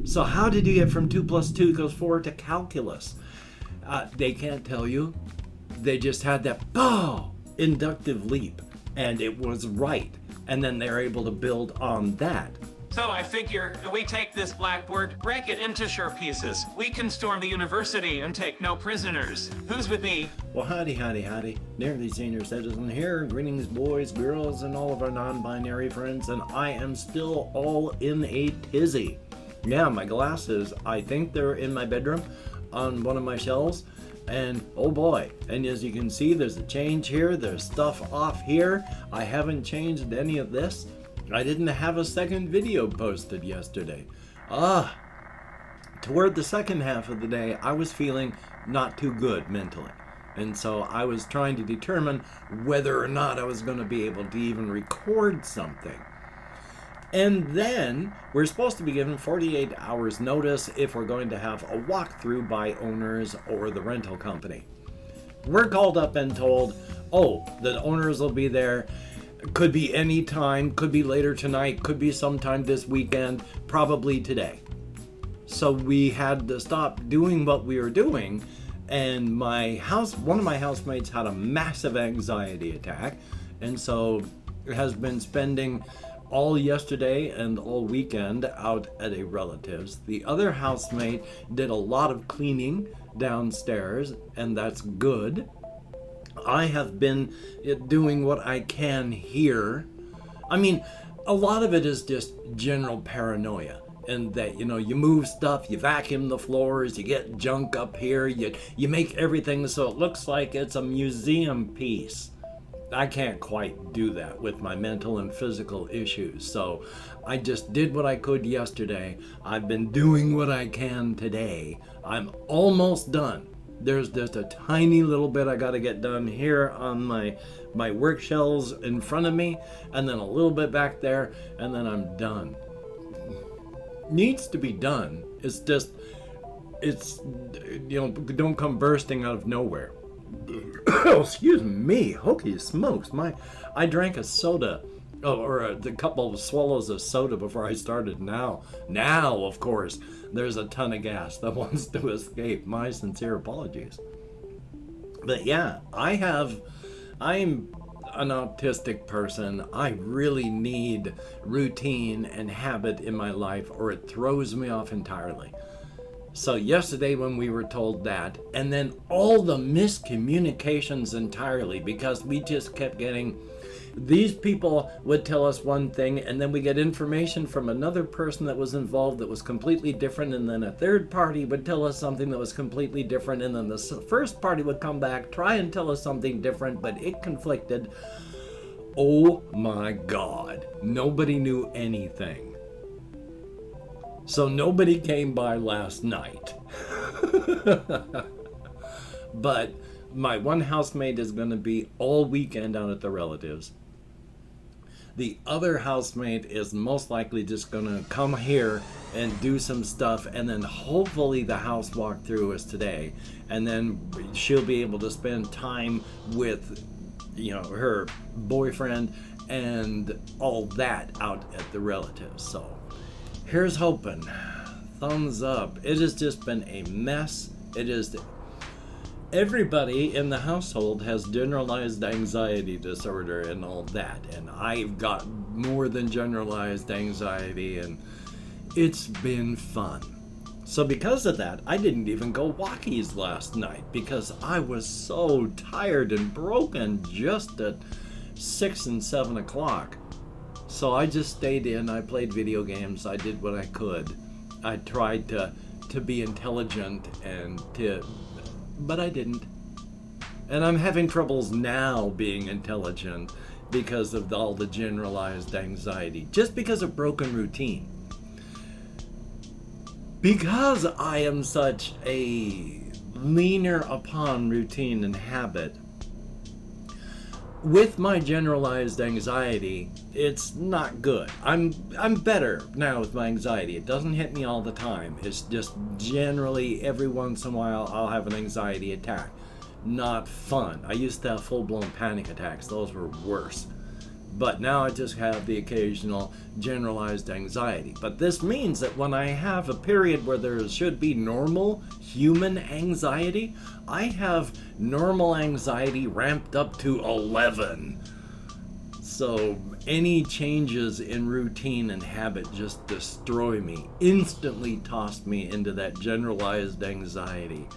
So how did you get from 2 plus 2 equals 4 to calculus? They can't tell you. They just had that inductive leap, and it was right. And then they're able to build on that. So I figure we take this blackboard, break it into sharp pieces. We can storm the university and take no prisoners. Who's with me? Well, howdy. Nearly Senior Citizen here. Greetings, boys, girls, and all of our non-binary friends. And I am still all in a tizzy. Yeah, my glasses, I think they're in my bedroom on one of my shelves. And oh boy, and as you can see, there's a change here. There's stuff off here. I haven't changed any of this. I didn't have a second video posted yesterday. Toward the second half of the day, I was feeling not too good mentally. And so I was trying to determine whether or not I was going to be able to even record something. And then we're supposed to be given 48 hours notice if we're going to have a walkthrough by owners or the rental company. We're called up and told, the owners will be there. Could be any time, could be later tonight, could be sometime this weekend, probably today. So we had to stop doing what we were doing, and one of my housemates had a massive anxiety attack, and so has been spending all yesterday and all weekend out at a relative's. The other housemate did a lot of cleaning downstairs, and that's good. I have been doing what I can here. I mean, a lot of it is just general paranoia. And that, you move stuff, you vacuum the floors, you get junk up here, you make everything so it looks like it's a museum piece. I can't quite do that with my mental and physical issues. So I just did what I could yesterday. I've been doing what I can today. I'm almost done. There's just a tiny little bit I got to get done here on my work shelves in front of me, and then a little bit back there, and then I'm done. Needs to be done. It's don't come bursting out of nowhere. Excuse me, hokey smokes. I drank a soda, or a couple of swallows of soda before I started. Now, of course, there's a ton of gas that wants to escape. My sincere apologies. But yeah, I'm an autistic person. I really need routine and habit in my life, or it throws me off entirely. So yesterday when we were told that, and then all the miscommunications entirely, because we just kept getting, these people would tell us one thing, and then we get information from another person that was involved that was completely different, and then a third party would tell us something that was completely different, and then the first party would come back, try and tell us something different, but it conflicted. Oh my God, nobody knew anything. So nobody came by last night. But my one housemate is going to be all weekend out at the relatives. The other housemate is most likely just going to come here and do some stuff, and then hopefully the house walkthrough is today, and then she'll be able to spend time with her boyfriend and all that out at the relatives. So here's hoping. Thumbs up. It has just been a mess. Everybody in the household has generalized anxiety disorder and all that, and I've got more than generalized anxiety, and it's been fun. So because of that, I didn't even go walkies last night because I was so tired and broken just at 6 and 7 o'clock. So I just stayed in, I played video games, I did what I could. I tried to be intelligent but I didn't. And I'm having troubles now being intelligent because of all the generalized anxiety, just because of broken routine. Because I am such a leaner upon routine and habit, with my generalized anxiety, it's not good. I'm better now with my anxiety. It doesn't hit me all the time. It's just generally every once in a while I'll have an anxiety attack. Not fun. I used to have full-blown panic attacks. Those were worse. But now I just have the occasional generalized anxiety. But this means that when I have a period where there should be normal human anxiety, I have normal anxiety ramped up to 11. So any changes in routine and habit just destroy me, instantly toss me into that generalized anxiety.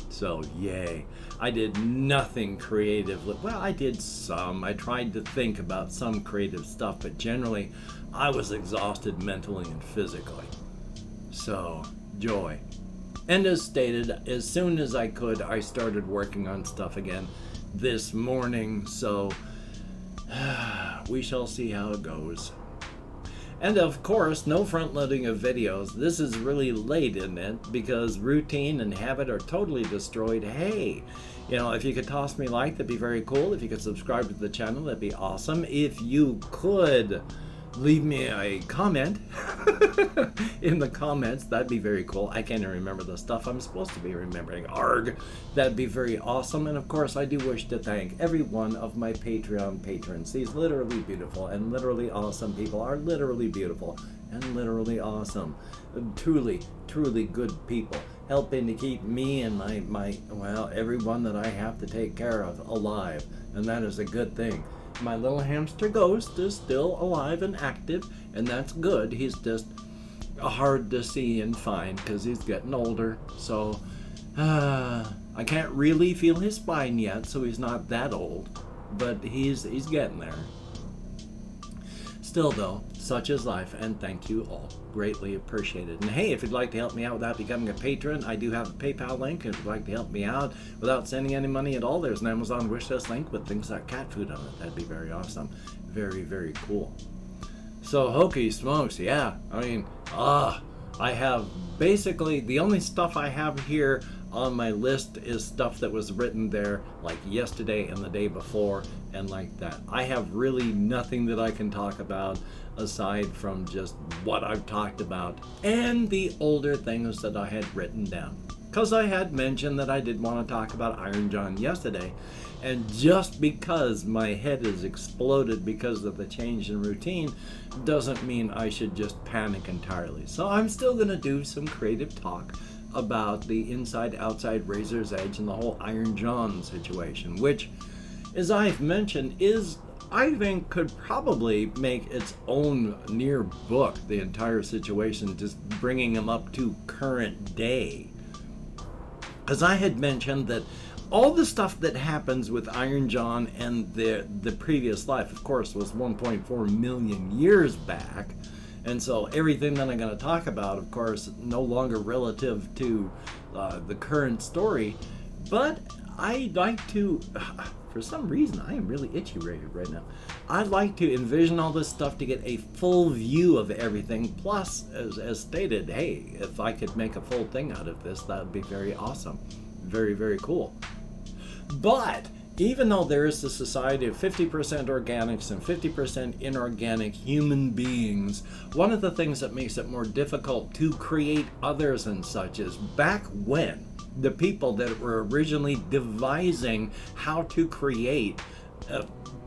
So yay. I did nothing creatively. Well, I did some. I tried to think about some creative stuff, but generally I was exhausted mentally and physically. So, joy. And as stated, as soon as I could, I started working on stuff again this morning. So, we shall see how it goes. And of course, no front loading of videos. This is really late in it because routine and habit are totally destroyed. Hey, if you could toss me a like, that'd be very cool. If you could subscribe to the channel, that'd be awesome. If you could leave me a comment in the comments, that'd be very cool. I can't even remember the stuff I'm supposed to be remembering. Arg, that'd be very awesome. And of course, I do wish to thank every one of my Patreon patrons. These literally beautiful and literally awesome people are literally beautiful and literally awesome. Truly, truly good people, helping to keep me and my everyone that I have to take care of alive. And that is a good thing. My little hamster Ghost is still alive and active, and that's good. He's just hard to see and find because he's getting older. So I can't really feel his spine yet, so he's not that old, but he's getting there. Still though, such is life, and thank you all. Greatly appreciated. And hey, if you'd like to help me out without becoming a patron, I do have a PayPal link. If you'd like to help me out without sending any money at all, there's an Amazon wishlist link with things like cat food on it. That'd be very awesome. Very, very cool. So hokey smokes, yeah. I have basically the only stuff I have here on my list is stuff that was written there like yesterday and the day before and like that. I have really nothing that I can talk about aside from just what I've talked about and the older things that I had written down. Because I had mentioned that I did want to talk about Iron John yesterday, and just because my head is exploded because of the change in routine doesn't mean I should just panic entirely. So I'm still going to do some creative talk about the inside-outside razor's edge and the whole Iron John situation, which, as I've mentioned, I think could probably make its own near book, the entire situation, just bringing them up to current day. As I had mentioned that all the stuff that happens with Iron John and the previous life, of course, was 1.4 million years back. And so everything that I'm going to talk about, of course, no longer relative to the current story. But I'd like to, for some reason, I am really itchy right now. I'd like to envision all this stuff to get a full view of everything. Plus, as stated, hey, if I could make a full thing out of this, that would be very awesome. Very, very cool. But even though there is a society of 50% organics and 50% inorganic human beings, one of the things that makes it more difficult to create others and such is back when the people that were originally devising how to create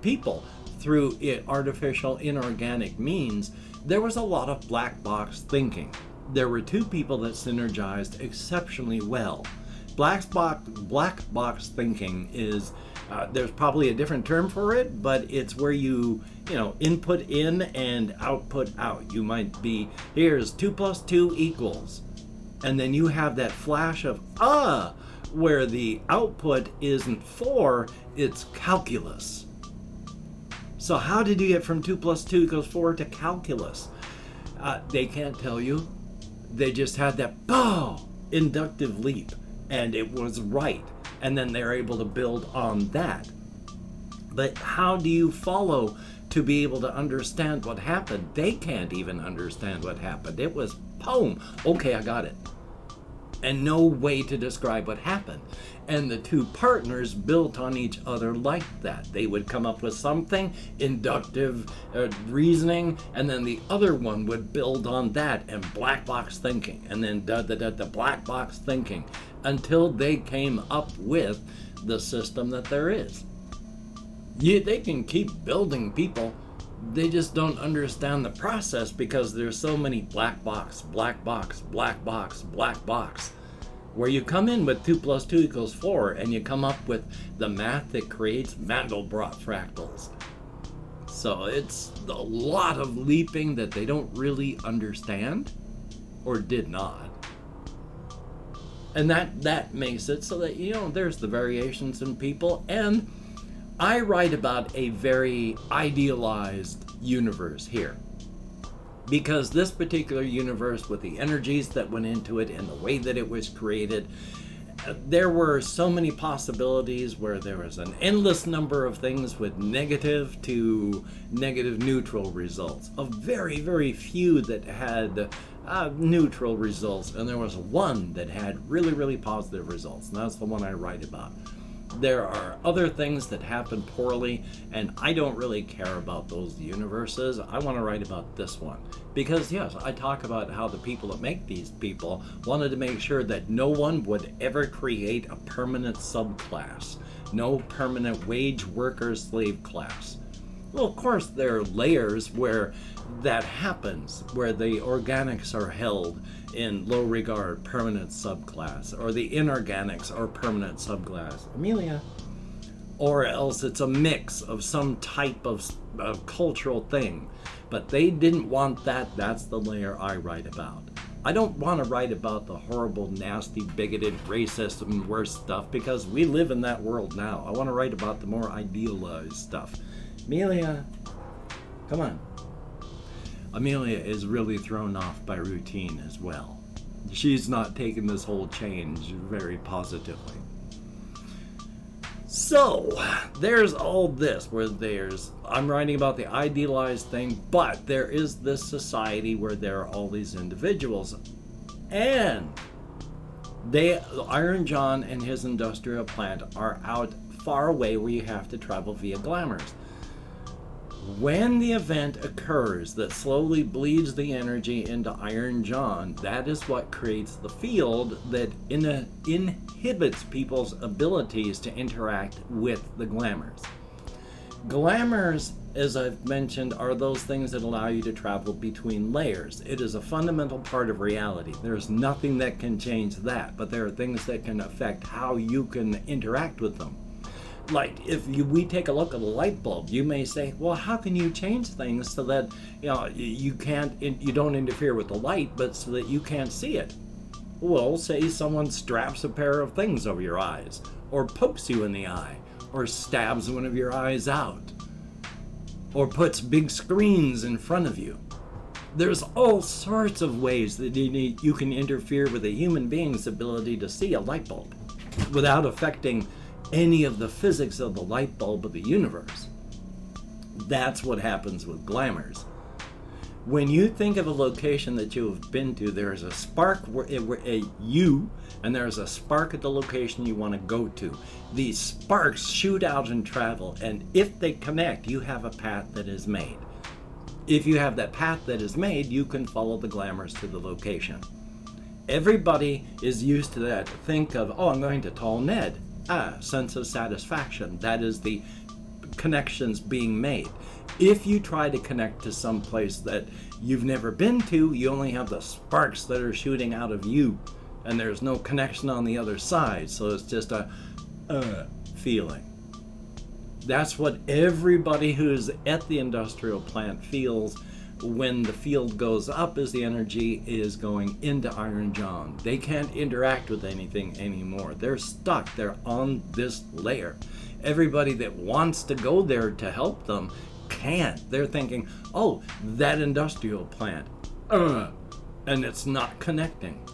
people through artificial inorganic means, there was a lot of black box thinking. There were two people that synergized exceptionally well. Black box thinking is, there's probably a different term for it, but it's where you input in and output out. You might be, here's 2 + 2 equals. And then you have that flash of, where the output isn't 4, it's calculus. So how did you get from 2 + 2 = 4 to calculus? They can't tell you. They just had that, inductive leap. And it was right. And then they're able to build on that. But how do you follow to be able to understand what happened? They can't even understand what happened. It was, boom, okay, I got it. And no way to describe what happened. And the two partners built on each other like that. They would come up with something, inductive reasoning, and then the other one would build on that and black box thinking, and then the black box thinking, until they came up with the system that there is. They can keep building people they just don't understand the process because there's so many black box, black box, black box, black box, where you come in with 2 + 2 = 4 and you come up with the math that creates Mandelbrot fractals. So it's a lot of leaping that they don't really understand or did not. And that makes it so that, there's the variations in people. And I write about a very idealized universe here. Because this particular universe, with the energies that went into it and the way that it was created, there were so many possibilities where there was an endless number of things with negative to negative neutral results. Of very, very few that had neutral results, and there was one that had really, really positive results, and that's the one I write about. There are other things that happen poorly, and I don't really care about those universes. I want to write about this one. Because, yes, I talk about how the people that make these people wanted to make sure that no one would ever create a permanent subclass. No permanent wage worker slave class. Well, of course, there are layers where that happens, where the organics are held in low regard, permanent subclass, or the inorganics are permanent subclass. Amelia. Or else it's a mix of some type of cultural thing. But they didn't want that. That's the layer I write about. I don't want to write about the horrible, nasty, bigoted, racist, and worse stuff, because we live in that world now. I want to write about the more idealized stuff. Amelia, come on. Amelia is really thrown off by routine as well. She's not taking this whole change very positively. So, there's all this where I'm writing about the idealized thing, but there is this society where there are all these individuals. And Iron John and his industrial plant are out far away where you have to travel via glamours. When the event occurs that slowly bleeds the energy into Iron John, that is what creates the field that inhibits people's abilities to interact with the glamours. Glamours, as I've mentioned, are those things that allow you to travel between layers. It is a fundamental part of reality. There's nothing that can change that, but there are things that can affect how you can interact with them. Like, if we take a look at a light bulb, you may say, well, how can you change things so that you don't interfere with the light, but so that you can't see it? Well, say someone straps a pair of things over your eyes, or pokes you in the eye, or stabs one of your eyes out, or puts big screens in front of you. There's all sorts of ways that you can interfere with a human being's ability to see a light bulb without affecting any of the physics of the light bulb of the universe. That's what happens with glamours. When you think of a location that you have been to, there is a spark and there's a spark at the location you want to go to. These sparks shoot out and travel, and if they connect, you have a path that is made. If you have that path that is made, you can follow the glamours to the location. Everybody is used to that. Think of, I'm going to Tall Ned. Sense of satisfaction. That is the connections being made. If you try to connect to some place that you've never been to, you only have the sparks that are shooting out of you, and there's no connection on the other side, so it's just a feeling. That's what everybody who's at the industrial plant feels when the field goes up, as the energy is going into Iron John. They can't interact with anything anymore. They're stuck. They're on this layer. Everybody that wants to go there to help them can't. They're thinking, that industrial plant, and it's not connecting.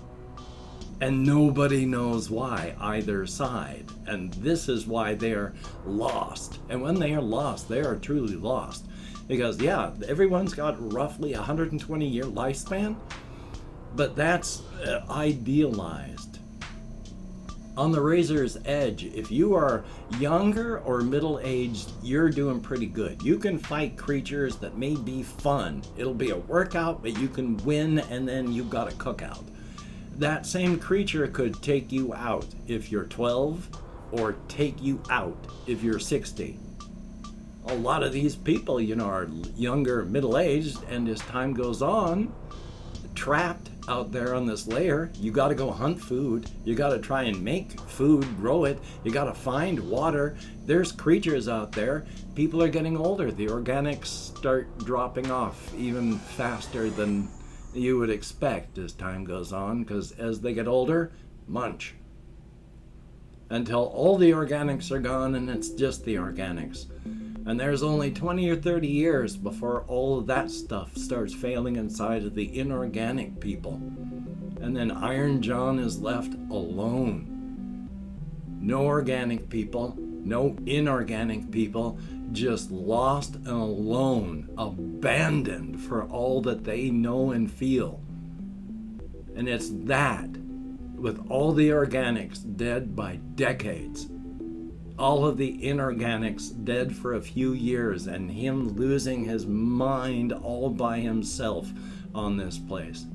And nobody knows why, either side. And this is why they're lost. And when they are lost, they are truly lost. Because, everyone's got roughly 120-year lifespan, but that's idealized. On the razor's edge, if you are younger or middle-aged, you're doing pretty good. You can fight creatures that may be fun. It'll be a workout, but you can win, and then you've got a cookout. That same creature could take you out if you're 12, or take you out if you're 60. a lot of these people, are younger, middle-aged, and as time goes on, trapped out there on this layer. You got to go hunt food. You got to try and make food, grow it. You got to find water. There's creatures out there. People are getting older. The organics start dropping off even faster than you would expect as time goes on, because as they get older, munch. Until all the organics are gone and it's just the organics. And there's only 20 or 30 years before all of that stuff starts failing inside of the inorganic people. And then Iron John is left alone. No organic people, no inorganic people, just lost and alone, abandoned for all that they know and feel. And it's that, with all the organics dead by decades, all of the inorganics dead for a few years, and him losing his mind all by himself on this place.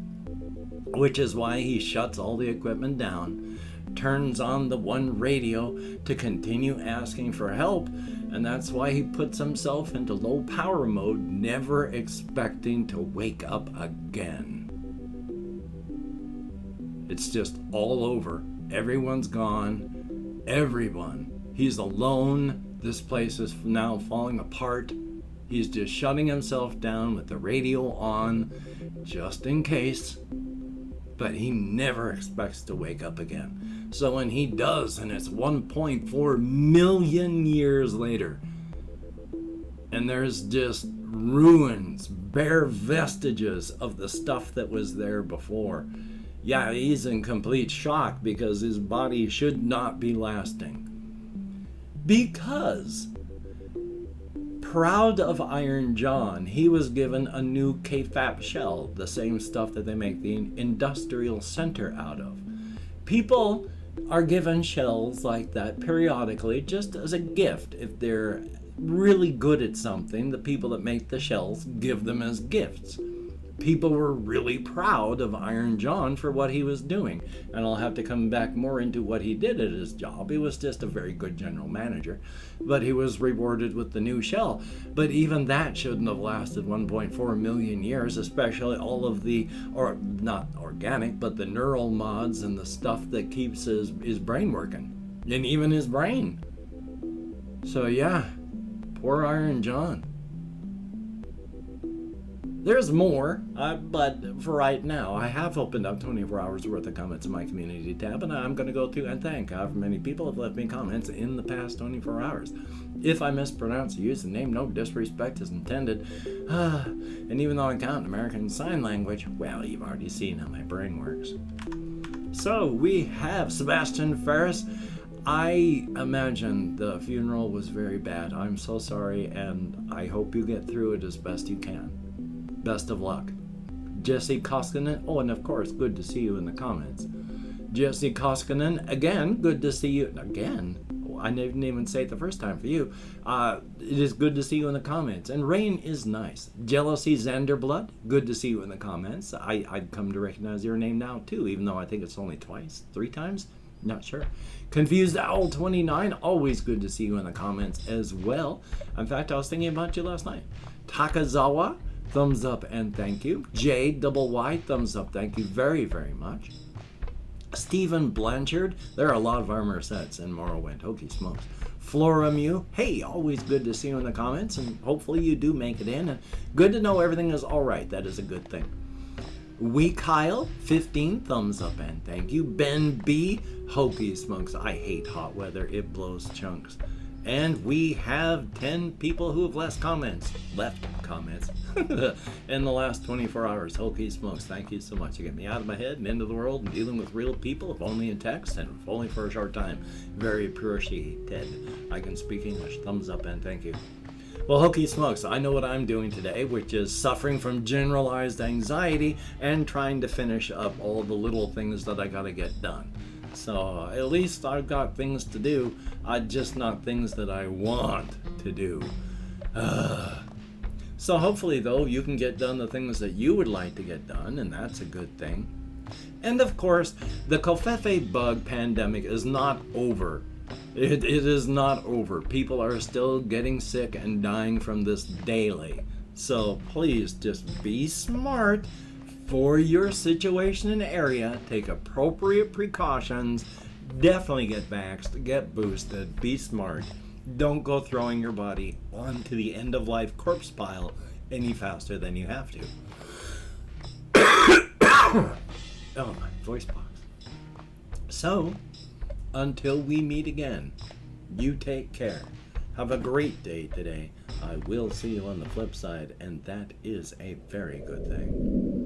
Which is why he shuts all the equipment down, turns on the one radio to continue asking for help, and that's why he puts himself into low power mode, never expecting to wake up again. It's just all over. Everyone's gone. Everyone. He's alone. This place is now falling apart. He's just shutting himself down with the radio on, just in case. But he never expects to wake up again. So when he does, and it's 1.4 million years later, and there's just ruins, bare vestiges of the stuff that was there before. Yeah, he's in complete shock because his body should not be lasting. Because, proud of Iron John, he was given a new KFAP shell, the same stuff that they make the industrial center out of. People are given shells like that periodically just as a gift. If they're really good at something, the people that make the shells give them as gifts. People were really proud of Iron John for what he was doing. And I'll have to come back more into what he did at his job. He was just a very good general manager. But he was rewarded with the new shell. But even that shouldn't have lasted 1.4 million years, especially all of the, or not organic, but the neural mods and the stuff that keeps his brain working. And even his brain. So yeah, poor Iron John. There's more, but for right now, I have opened up 24 hours worth of comments in my community tab, and I'm going to go through and thank however many people have left me comments in the past 24 hours. If I mispronounce the username, no disrespect is intended. And even though I count American Sign Language, well, you've already seen how my brain works. So we have Sebastian Ferris. I imagine the funeral was very bad. I'm so sorry, and I hope you get through it as best you can. Best of luck. Jesse Koskinen. Oh, and of course, good to see you in the comments. Jesse Koskinen, again, good to see you. Again? I didn't even say it the first time for you. It is good to see you in the comments. And rain is nice. Jealousy Zanderblood, good to see you in the comments. I'd come to recognize your name now, too, even though I think it's only three times. Not sure. Confused Owl 29, always good to see you in the comments as well. In fact, I was thinking about you last night. Takazawa, thumbs up and thank you. JYY, thumbs up, thank you very, very much. Stephen Blanchard, there are a lot of armor sets in Morrowind, hokey smokes. Flora Mew, hey, always good to see you in the comments, and hopefully you do make it in. And good to know everything is all right, that is a good thing. We Kyle, 15, thumbs up and thank you. Ben B, hokey smokes, I hate hot weather, it blows chunks. And we have 10 people who have left comments in the last 24 hours. Hokey smokes, thank you so much. You get me out of my head and into the world and dealing with real people, if only in text and if only for a short time. Very appreciated. I can speak English. Thumbs up and thank you. Well, hokey smokes, I know what I'm doing today, which is suffering from generalized anxiety and trying to finish up all the little things that I gotta get done. So at least I've got things to do, just not things that I want to do. So hopefully, though, you can get done the things that you would like to get done, and that's a good thing. And of course, the Covfefe bug pandemic is not over It is not over. People are still getting sick and dying from this daily. So please just be smart for your situation and area. Take appropriate precautions. Definitely get vaxxed, get boosted, be smart. Don't go throwing your body onto the end of life corpse pile any faster than you have to. Oh, my voice box. So, until we meet again, you take care. Have a great day today. I will see you on the flip side, and that is a very good thing.